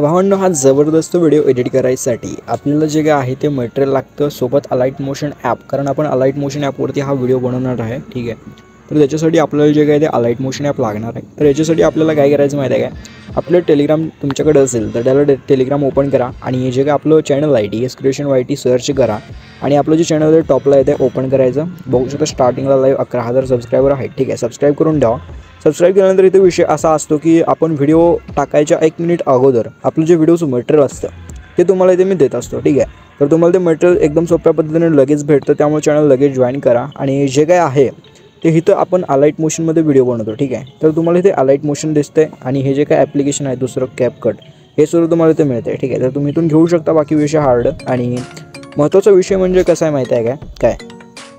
भावांनो, हा जबरदस्त व्हिडिओ एडिट करायसाठी आपल्याला जे काय आहे ते मटेरियल लागतं, सोबत अलाइट मोशन ॲप. कारण आपण अलाइट मोशन ॲपवरती हा व्हिडिओ बनवणार आहे. ठीक आहे, तर त्याच्यासाठी आपल्याला जे काय ते अलाइट मोशन ॲप लागणार आहे. तर याच्यासाठी आपल्याला काय करायचं माहिती आहे काय, आपलं टेलिग्राम तुमच्याकडे असेल तर त्याला टेलिग्राम ओपन करा आणि जे काय आपलं चॅनल आहे DS क्रिएशन YT सर्च करा आणि आपलं जे चॅनल आहे टॉपला आहे ते ओपन करायचं. बघू शकता स्टार्टिंगला लाईव्ह 11,000 सबस्क्रायबर आहेत. ठीक आहे, सबस्क्राईब करून द्या. सबस्क्राईब केल्यानंतर इथे विषय असा असतो की आपण व्हिडिओ टाकायच्या 1 मिनिट अगोदर आपलं जे व्हिडिओचं मटेरियल असतं ते तुम्हाला इथे मी देत असतो. ठीक आहे, तर तुम्हाला ते मटेरियल एकदम सोप्या पद्धतीने लगेच भेटतं. त्यामुळे चॅनल लगेच जॉईन करा आणि जे काय आहे ते इथं आपण अलाइट मोशनमध्ये व्हिडिओ बनवतो. ठीक आहे, तर तुम्हाला इथे अलाइट मोशन दिसतंय आणि हे जे काय ॲप्लिकेशन आहे दुसरं CapCut हे सर्व तुम्हाला इथे मिळतं आहे. ठीक आहे, तर तुम्ही इथून घेऊ शकता. बाकी विषय हार्ड आणि महत्त्वाचा विषय म्हणजे कसा आहे माहिती आहे काय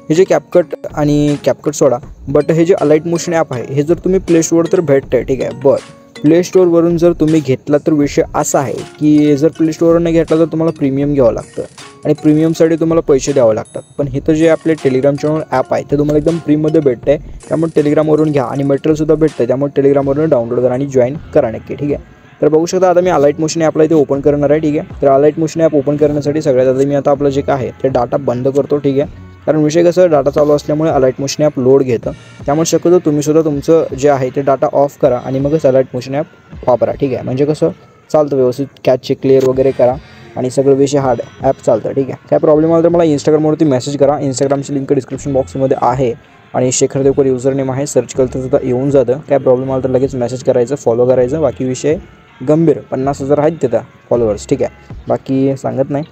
हे जे CapCut आणि CapCut सोडा, बट हे जे अलाइट मोशन ॲप आहे हे जर तुम्ही प्ले स्टोअर तर भेटतं आहे. ठीक आहे, बट प्ले स्टोअरवरून जर तुम्ही घेतला तर विषय असा आहे की जर प्ले स्टोअरवरून घेतला तर तुम्हाला प्रीमियम घ्यावं लागतं आणि प्रीमियमसाठी तुम्हाला पैसे द्यावे लागतात. पण इथं जे आपले टेलिग्राम चॅनल ॲप आहे ते तुम्हाला एकदम फ्रीमध्ये भेटतं आहे. त्यामुळे टेलिग्रामवरून घ्या आणि मटेरियलसुद्धा भेटतं आहे. त्यामुळे टेलिग्रामवरून डाउनलोड करा आणि जॉईन करा नक्की. ठीक आहे, तर बघू शकता आता मी अलाइट मोशन ॲपला इथे ओपन करणार आहे. ठीक आहे, तर अलाइट मोशन ॲप ओपन करण्यासाठी सगळ्यात आधी मी आता आपलं जे काय आहे ते डाटा बंद करतो. ठीक आहे, कारण विषय कसं डाटा चालू असल्यामुळे अलाइट मोशन ॲप लोड घेतं. त्यामुळे शक्यतो तुम्हीसुद्धा तुमचं जे आहे ते डाटा ऑफ करा आणि मगच अलाइट मोशन ॲप वापरा. ठीक आहे, म्हणजे कसं चालतं व्यवस्थित, कॅच क्लिअर वगैरे करा आणि सगळं विषय हार्ड ॲप चालतं. ठीक आहे, काय प्रॉब्लेम आला तर मला इंस्टाग्रामवरती मेसेज करा. इंस्टाग्रामची लिंक डिस्क्रिप्शन बॉक्समध्ये आहे आणि शेखर देवकर युजर नेम आहे. सर्च केलं तर सुद्धा येऊन जातं. काय प्रॉब्लेम आला तर लगेच मेसेज करायचं, फॉलो करायचं. बाकी विषय गंभीर 50,000 आहेत तिथं फॉलोअर्स. ठीक आहे, बाकी सांगत नाही,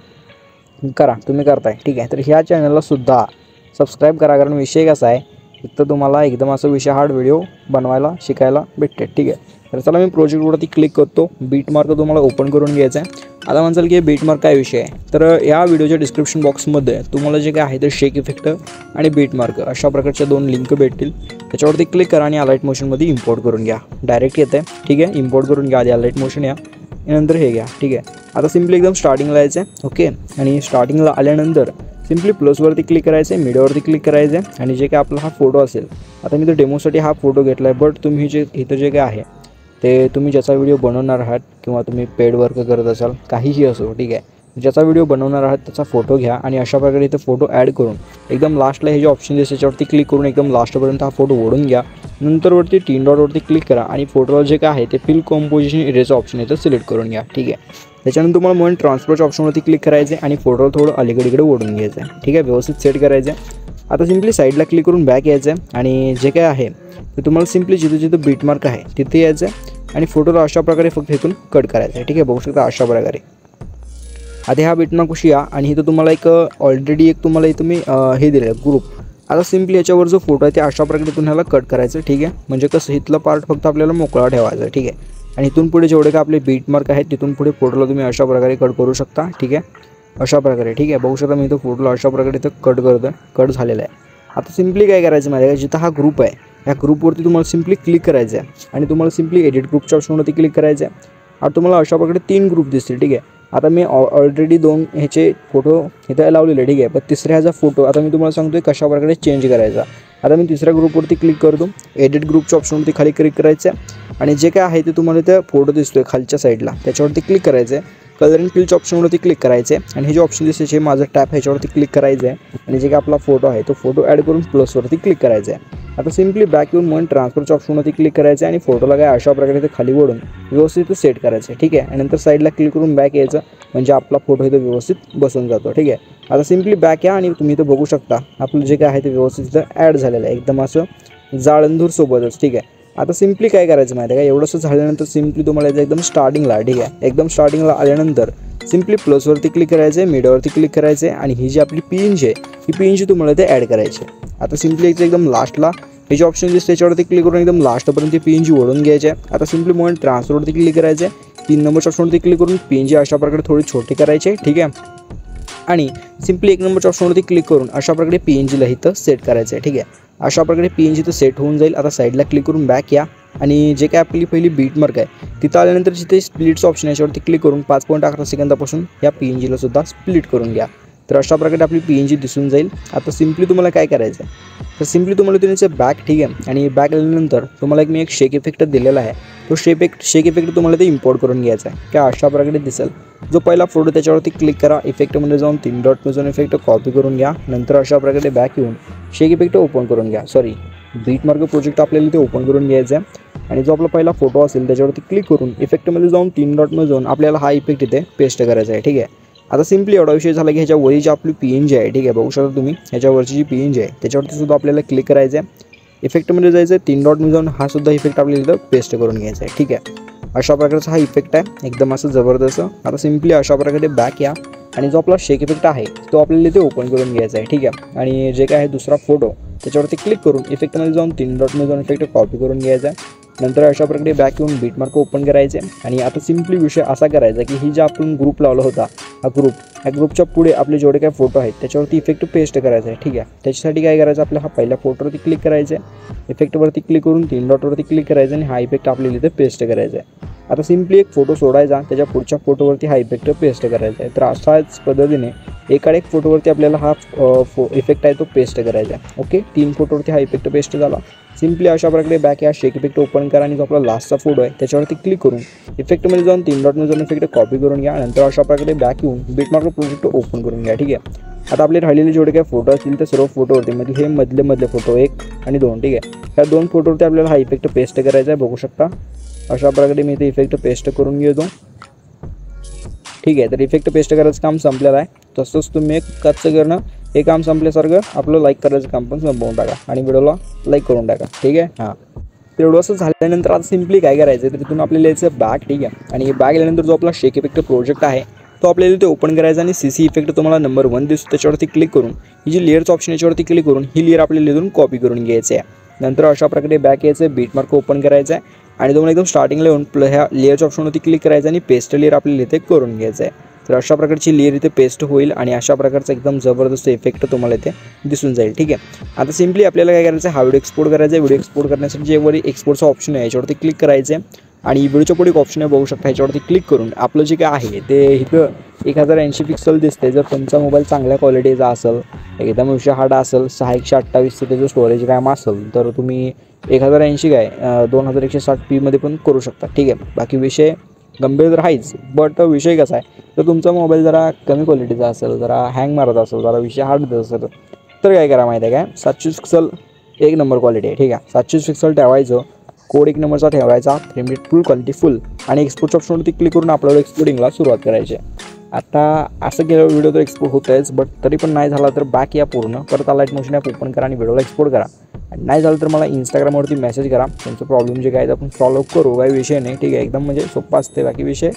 करा तुम्ही करताय. ठीक आहे, तर ह्या चॅनलला सुद्धा सबस्क्राईब करा. कारण विषय कसा आहे एक तर तुम्हाला एकदम असं विषय हार्ड व्हिडिओ बनवायला शिकायला भेटते. ठीक आहे, तर चला मी प्रोजेक्टवरती क्लिक करतो. बीटमार्क तुम्हाला ओपन करून घ्यायचं आहे. आता म्हणसाल की बीटमार्क काय विषय आहे, तर या व्हिडिओच्या डिस्क्रिप्शन बॉक्समध्ये तुम्हाला जे काय आहे ते शेक इफेक्ट आणि बीटमार्क अशा प्रकारच्या 2 लिंक भेटतील. त्याच्यावरती क्लिक करा आणि अलाइट मोशनमध्ये इम्पोर्ट करून घ्या. डायरेक्ट येतं आहे. ठीक आहे, इम्पोर्ट करून घ्या आधी अलाइट मोशन यानंतर हे घ्या. ठीक आहे, आता सिम्पली एकदम स्टार्टिंगला यायचं आहे. ओके, आणि स्टार्टिंगला आल्यानंतर सिम्पली प्लसवरती क्लिक करायचं आहे, मीडियावरती क्लिक करायचं आहे आणि जे काय आपला हा फोटो असेल, आता मी तर डेमोसाठी हा फोटो घेतला आहे. बट तुम्ही जे इथं जे काय आहे ते तुम्ही ज्याचा व्हिडिओ बनवणार आहात किंवा तुम्ही पेड वर्क करत असाल काहीही असो, ठीक आहे, ज्याचा व्हिडिओ बनवणार आहात त्याचा फोटो घ्या आणि अशा प्रकारे इथं फोटो ॲड करून एकदम लास्टला हे जे ऑप्शन दिसते त्याच्यावरती क्लिक करून एकदम लास्टपर्यंत हा फोटो ओढून घ्या. नंतर वरती 3 डॉटवरती क्लिक करा आणि फोटोला जे काय आहे ते फिल कॉम्पोजिशन इरेजचं ऑप्शन इथं सिलेक्ट करून घ्या. ठीक आहे, त्याच्यानंतर तुम्हाला म्हणून ट्रान्सफरच्या ऑप्शनवरती क्लिक करायचं आहे आणि फोटोला थोडं अलीकडे ओढून घ्यायचं आहे. ठीक आहे, व्यवस्थित सेट करायचं आहे. आता सिम्पली साईडला क्लिक करून बॅक यायचं आहे आणि जे काय आहे ते तुम्हाला सिम्पली जिथं बीटमार्क आहे तिथे यायचं आहे आणि फोटोला अशा प्रकारे फक्त इथून कट करायचं आहे. ठीक आहे, बघू शकता अशा प्रकारे. आता ह्या बीटमार्क कशी या आणि इथं तुम्हाला एक ऑलरेडी एक तुम्हाला इथं मी हे दिलं आहे ग्रुप. आता सिम्पली याच्यावर जो फोटो आहे ते अशा प्रकारे तुम्हाला कट करायचं. ठीक आहे, म्हणजे कसं इथलं पार्ट फक्त आपल्याला मोकळा ठेवायचा. ठीक आहे, आणि इथून पुढे जेवढे का आपले बीटमार्क आहेत तिथून पुढे फोटोला तुम्ही अशा प्रकारे कट करू शकता. ठीक आहे, अशा प्रकारे. ठीक आहे, बघू शकता मी इथं फोटोला अशा प्रकारे इथं कट करतो, कट झालेला आहे. आता सिम्पली काय करायचं माहिती आहे का, जिथं हा ग्रुप आहे ह्या ग्रुपवरती तुम्हाला सिम्पली क्लिक करायचं आहे आणि तुम्हाला सिम्पली एडिट ग्रुपच्या ऑप्शनवरती क्लिक करायचं आहे. आता तुम्हाला अशा प्रकारे 3 ग्रुप दिसतील. ठीक आहे, आता मी ऑलरेडी 2 ह्याचे फोटो इथं लावलेले. ठीक आहे, पण तिसऱ्या ह्याचा फोटो आता मी तुम्हाला सांगतो आहे कशा प्रकारे चेंज करायचा. आता मी तिसऱ्या ग्रुपवरती क्लिक करतो, एडिट ग्रुपच्या ऑप्शनवरती खाली क्लिक करायचं आहे आणि जे काय आहे ते तुम्हाला इथं फोटो दिसतो आहे खालच्या साईडला त्याच्यावरती क्लिक करायचं आहे. कलर अँड फिलच्या ऑप्शनवरती क्लिक करायचं आहे आणि हे जे ऑप्शन दिसते हे माझं टॅप ह्याच्यावरती क्लिक करायचं आहे आणि जे काय आपला फोटो आहे तो फोटो ॲड करून प्लसवरती क्लिक करायचा आहे. आता सिम्पली बॅक येऊन म्हणून ट्रान्सफरच्या ऑप्शनवरती क्लिक करायचं आहे आणि फोटोला काय अशा प्रकारे ते खाली ओढून व्यवस्थित सेट करायचं आहे. ठीक आहे, आणि नंतर साईडला क्लिक करून बॅक यायचं म्हणजे आपला फोटो इथं व्यवस्थित बसून जातो. ठीक आहे, आता सिम्पली बॅक या आणि तुम्ही इथं बघू शकता आपलं जे काय आहे ते व्यवस्थित इथं ॲड झालेलं आहे एकदम असं जाळंधूर सोबतच. ठीक आहे, आता सिम्पली काय करायचं माहिती आहे का, एवढंसं झाल्यानंतर सिम्पली तुम्हाला इथं एकदम स्टार्टिंगला, ठीक आहे, एकदम स्टार्टिंगला आल्यानंतर सिम्पली प्लसवरती क्लिक करायचं आहे, मीडियावरती क्लिक करायचं आहे आणि ही जी आपली PNG आहे ही PNG तुम्हाला इथे ॲड करायची आहे. आता सिम्पली एकदम लास्टला हे जे ऑप्शन दिसते त्याच्यावरती क्लिक करून एकदम लास्टपर्यंत PNG ओढून घ्यायचे आहे. आता सिम्पली म्हणून ट्रान्सफरवरती क्लिक करायचं आहे, 3 नंबरच्या ऑप्शनवरती क्लिक करून PNG अशा प्रकारे थोडी छोटी करायची आहे. ठीक आहे, आणि सिम्पली 1 नंबरच्या ऑप्शनवरती क्लिक करून अशा प्रकारे PNGला इथं सेट करायचं आहे. ठीक आहे, अशा प्रकारे PNG इथं सेट होऊन जाईल. आता साईडला क्लिक करून बॅक या आणि जे काय आपली पहिली बीटमार्क आहे तिथं आल्यानंतर जिथे स्प्लिटचं ऑप्शन याच्यावरती क्लिक करून 5.11 सेकंदापासून या PNGला सुद्धा स्प्लिट करून घ्या. तर अशा प्रकारे आपली PNG दिसून जाईल. आता सिम्पली तुम्हाला काय करायचं आहे तर सिम्पली तुम्हाला तुम्ही बॅक, ठीक आहे, आणि बॅक आल्यानंतर तुम्हाला मी एक शेक इफेक्ट दिलेला आहे तो शेक इफेक्ट तुम्हाला ते इम्पोर्ट करून घ्यायचा आहे. काय अशा प्रकारे दिसेल. जो पहिला फोटो त्याच्यावरती क्लिक करा, इफेक्टमध्ये जाऊन 3 डॉट जाऊन इफेक्ट कॉपी करून घ्या. नंतर अशा प्रकारे बॅक येऊन शेक इफेक्ट ओपन करून घ्या. बीटमार्क प्रोजेक्ट आपल्याला ते ओपन करून घ्यायचा आहे. आणि जो आपला पहिला फोटो असेल त्याच्यावरती क्लिक करून इफेक्टमध्ये जाऊन 3 डॉटमध्ये जाऊन आपल्याला हा इफेक्ट इथे पेस्ट करायचा आहे. ठीक आहे. आता सिम्पली एवढा विषय झाला की ह्याच्या वरची आपली PNG आहे. ठीक आहे, बघू शकता तुम्ही ह्याच्यावरची जी PNG आहे त्याच्यावरती सुद्धा आपल्याला क्लिक करायचं आहे. इफेक्टमध्ये जायचं आहे, 3 डॉटमध्ये जाऊन हा सुद्धा इफेक्ट आपल्याला इथं पेस्ट करून घ्यायचा आहे. ठीक आहे, अशा प्रकारचा हा इफेक्ट आहे, एकदम असं जबरदस्त. आता सिम्पली अशा प्रकारे बॅक या आणि जो आपला शेक इफेक्ट आहे तो आपल्याला इथे ओपन करून घ्यायचा आहे. ठीक आहे, आणि जे काय आहे दुसरा फोटो त्याच्यावरती क्लिक करून इफेक्टमध्ये जाऊन 3 डॉटमध्ये जाऊन इफेक्ट कॉपी करून घ्यायचा आहे. नंतर अशा प्रकारे बॅक येऊन बीटमार्क ओपन करायचे. आणि आता सिम्पली विषय असा करायचा की ही जी आपण ग्रुप लावला होता ह्या ग्रुपच्या पुढे आपले जेवढे काही फोटो आहेत त्याच्यावरती इफेक्ट पेस्ट करायचा आहे. ठीक आहे, त्याच्यासाठी काय करायचं, आपल्या हा पहिल्या फोटोवरती क्लिक करायचं आहे, इफेक्टवरती क्लिक करून 3 डॉटवरती क्लिक करायचं आणि हा इफेक्ट आपल्याला इथे पेस्ट करायचा आहे. आता सिम्पली एक फोटो सोडायचा, त्याच्या पुढच्या फोटोवरती हा इफेक्ट पेस्ट करायचा आहे. तर अशाच पद्धतीने एकाड एक फोटोवरती आपल्याला हा इफेक्ट आहे तो पेस्ट करायचा आहे. ओके, 3 फोटोवरती हा इफेक्ट पेस्ट झाला. सिम्पली अशा प्रकारे बॅक या शेक इफेक्ट ओपन करा आणि जो आपला लास्टचा फोटो आहे त्याच्यावरती क्लिक करून इफेक्टमध्ये जाऊन 3 डॉटमध्ये जाऊन इफेक्ट कॉपी करून घ्या. नंतर अशा प्रकारे बॅक येऊन बीटमार्क प्रोजेक्ट ओपन करून घ्या. ठीक आहे, आता आपले राहिलेले जेवढे काही फोटो असतील ते सर्व फोटोवरती म्हणजे हे मधले फोटो 1 आणि 2. ठीक आहे, ह्या 2 फोटोवरती आपल्याला हा इफेक्ट पेस्ट करायचा आहे. बघू शकता अशा प्रकारे मी इथे इफेक्ट पेस्ट करून घेतो. ठीक आहे, तर इफेक्ट पेस्ट करायचं काम संपलेलं आहे. तसंच तुम्ही एक कच्चं करणं हे काम संपल्यासारखं आपलं लाईक करायचं काम पण संपवून टाका आणि व्हिडिओला लाईक करून टाका. ठीक आहे, हां, तेवढं असं झाल्यानंतर आता सिम्पली काय करायचं तर तिथून आपल्याला यायचं बॅक. ठीक आहे, आणि बॅक गेल्यानंतर जो आपला शेक इफेक्ट प्रोजेक्ट आहे तो आपल्याला ते ओपन करायचा आणि CC इफेक्ट तुम्हाला नंबर 1 दिसतो त्याच्यावरती क्लिक करून ही जी लेअरचं ऑप्शन याच्यावरती क्लिक करून ही लेअर आपल्याला इथून कॉपी करून घ्यायचं आहे. नंतर अशा प्रकारे बॅक यायचं, बीटमार्क ओपन करायचं आहे आणि तुम्हाला एकदम स्टार्टिंगला येऊन ह्या लेअरच्या ऑप्शनवरती क्लिक करायचं आणि पेस्ट लेअर आपल्याला इथे करून घ्यायचं आहे. तर अशा प्रकारची लेअर इथे पेस्ट होईल आणि अशा प्रकारचा एकदम जबरदस्त इफेक्ट तुम्हाला इथे दिसून जाईल. ठीक आहे, आता सिम्पली आपल्याला काय करायचं आहे, हा व्हिडिओ एक्सपोर्ट करायचा आहे. व्हिडिओ एक्सपोर्ट करण्यासाठी जे वर एक्सपोर्टचा ऑप्शन आहे याच्यावरती क्लिक करायचं आहे आणि व्हिडिओच्या पुढे एक ऑप्शन आहे बघू शकता, ह्याच्यावरती क्लिक करून आपलं जे काय आहे ते इथं 1080 पिक्सल दिसते. जर तुमचा मोबाईल चांगल्या क्वालिटीचा असेल, एकदम हार्ड असेल, 6128 त्याचं स्टोरेज रॅम असेल तर तुम्ही 1080 काय 2160p मध्ये पण करू शकता. ठीक आहे, बाकी विषय गंभीर तर आहेच, बट विषय कसा आहे तर तुमचा मोबाईल जरा कमी क्वालिटीचा असेल, जरा हँग मारत असेल, जरा विषय हार्ड असेल तर काय करा माहिती आहे काय, 720 पिक्सल एक नंबर क्वालिटी आहे. ठीक आहे, 720 पिक्सल ठेवायचं, कोड 1 नंबरचा ठेवायचा, फ्रेम रेट फुल क्वालिटी फुल आणि एक्सपोर्टच्या ऑप्शनवरती क्लिक करून अपलोड एक्सपोर्टिंगला सुरुवात करायची. आता असं केलं व्हिडिओ तर एक्सपोर्ट होत आहेच, बट तरी पण नाही झाला तर बॅक या पूर्ण परत लाईट मोशन ॲप ओपन करा आणि व्हिडिओला एक्सपोर्ट करा. आणि नाही झालं तर मला इंस्टाग्रामवरती मेसेज करा, तुमचं प्रॉब्लेम जे काय आहे आपण सॉल्व करू, काही विषय नाही. ठीक आहे, एकदम म्हणजे सोप्पा असते, बाकी विषय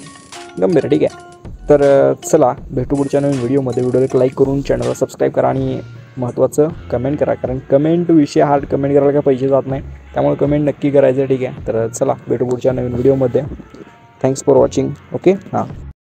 गंभीर. ठीक आहे, तर चला भेटू पुढच्या नवीन व्हिडिओमध्ये. व्हिडिओला एक लाईक करून चॅनलला सबस्क्राईब करा आणि महत्त्वाचं कमेंट करा, कारण कमेंट विषय हार्ड कमेंट करायला काही पैसे जात नाही, त्यामुळे कमेंट नक्की करायचं. ठीक आहे, तर चला भेटू पुढच्या नवीन व्हिडिओमध्ये. Thanks for watching. ओके, हां.